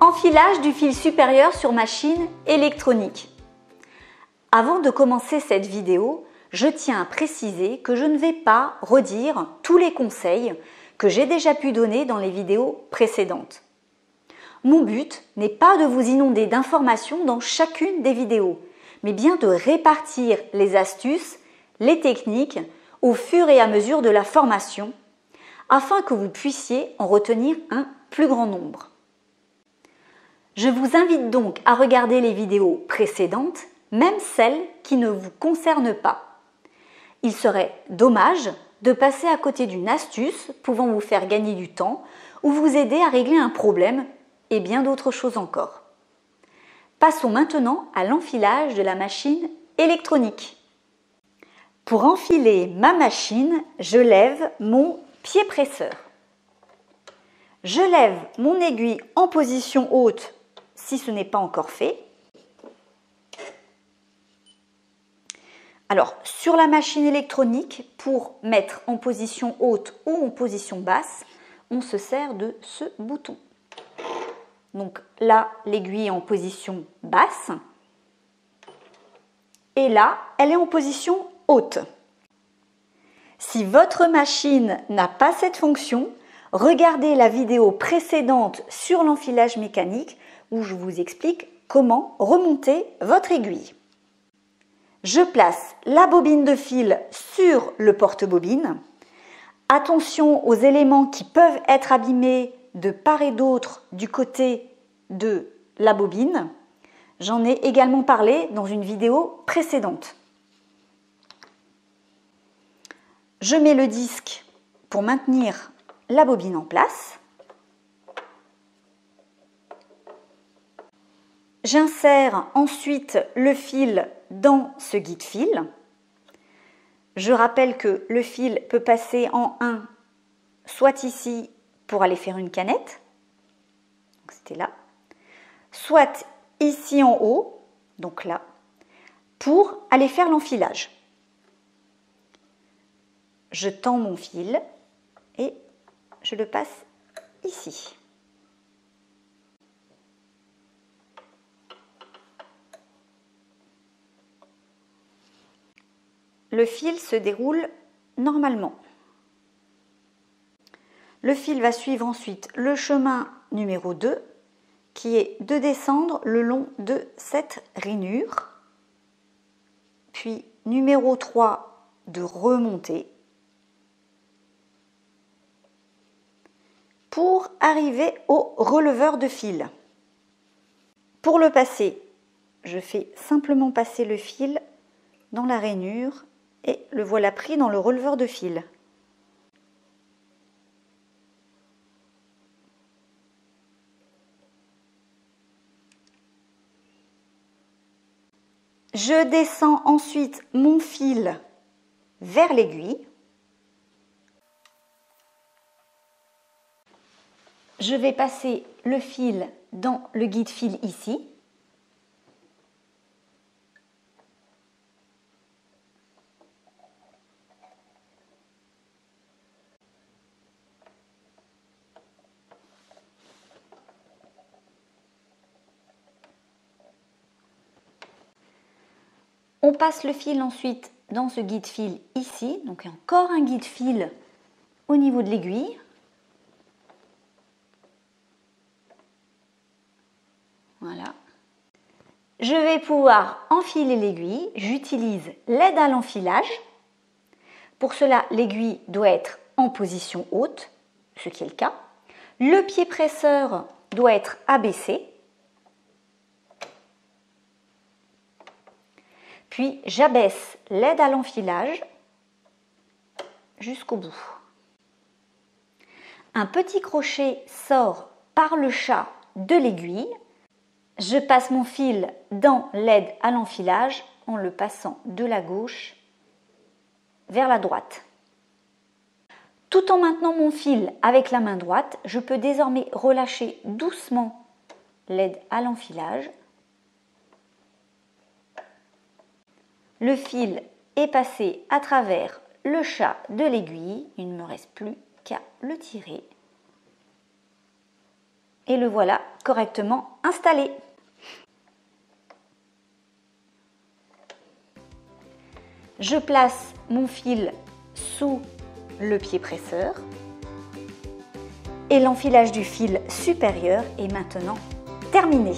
Enfilage du fil supérieur sur machine électronique. Avant de commencer cette vidéo, je tiens à préciser que je ne vais pas redire tous les conseils que j'ai déjà pu donner dans les vidéos précédentes. Mon but n'est pas de vous inonder d'informations dans chacune des vidéos, mais bien de répartir les astuces, les techniques au fur et à mesure de la formation, afin que vous puissiez en retenir un plus grand nombre. Je vous invite donc à regarder les vidéos précédentes, même celles qui ne vous concernent pas. Il serait dommage de passer à côté d'une astuce pouvant vous faire gagner du temps ou vous aider à régler un problème et bien d'autres choses encore. Passons maintenant à l'enfilage de la machine électronique. Pour enfiler ma machine, je lève mon pied presseur. Je lève mon aiguille en position haute si ce n'est pas encore fait. Alors, sur la machine électronique, pour mettre en position haute ou en position basse, on se sert de ce bouton. Donc là, l'aiguille est en position basse. Et là, elle est en position haute. Si votre machine n'a pas cette fonction, regardez la vidéo précédente sur l'enfilage mécanique où je vous explique comment remonter votre aiguille. Je place la bobine de fil sur le porte-bobine. Attention aux éléments qui peuvent être abîmés de part et d'autre du côté de la bobine. J'en ai également parlé dans une vidéo précédente. Je mets le disque pour maintenir la bobine en place. J'insère ensuite le fil dans ce guide-fil. Je rappelle que le fil peut passer en 1, soit ici pour aller faire une canette, c'était là, soit ici en haut, donc là, pour aller faire l'enfilage. Je tends mon fil et je le passe ici. Le fil se déroule normalement. Le fil va suivre ensuite le chemin numéro 2, qui est de descendre le long de cette rainure, puis numéro 3, de remonter, pour arriver au releveur de fil. Pour le passer, je fais simplement passer le fil dans la rainure et le voilà pris dans le releveur de fil. Je descends ensuite mon fil vers l'aiguille. Je vais passer le fil dans le guide-fil ici. On passe le fil ensuite dans ce guide-fil ici, donc encore un guide-fil au niveau de l'aiguille. Voilà. Je vais pouvoir enfiler l'aiguille. J'utilise l'aide à l'enfilage. Pour cela, l'aiguille doit être en position haute, ce qui est le cas. Le pied presseur doit être abaissé. Puis j'abaisse l'aide à l'enfilage jusqu'au bout. Un petit crochet sort par le chat de l'aiguille. Je passe mon fil dans l'aide à l'enfilage en le passant de la gauche vers la droite. Tout en maintenant mon fil avec la main droite, je peux désormais relâcher doucement l'aide à l'enfilage. Le fil est passé à travers le chat de l'aiguille. Il ne me reste plus qu'à le tirer. Et le voilà correctement installé. Je place mon fil sous le pied presseur et l'enfilage du fil supérieur est maintenant terminé.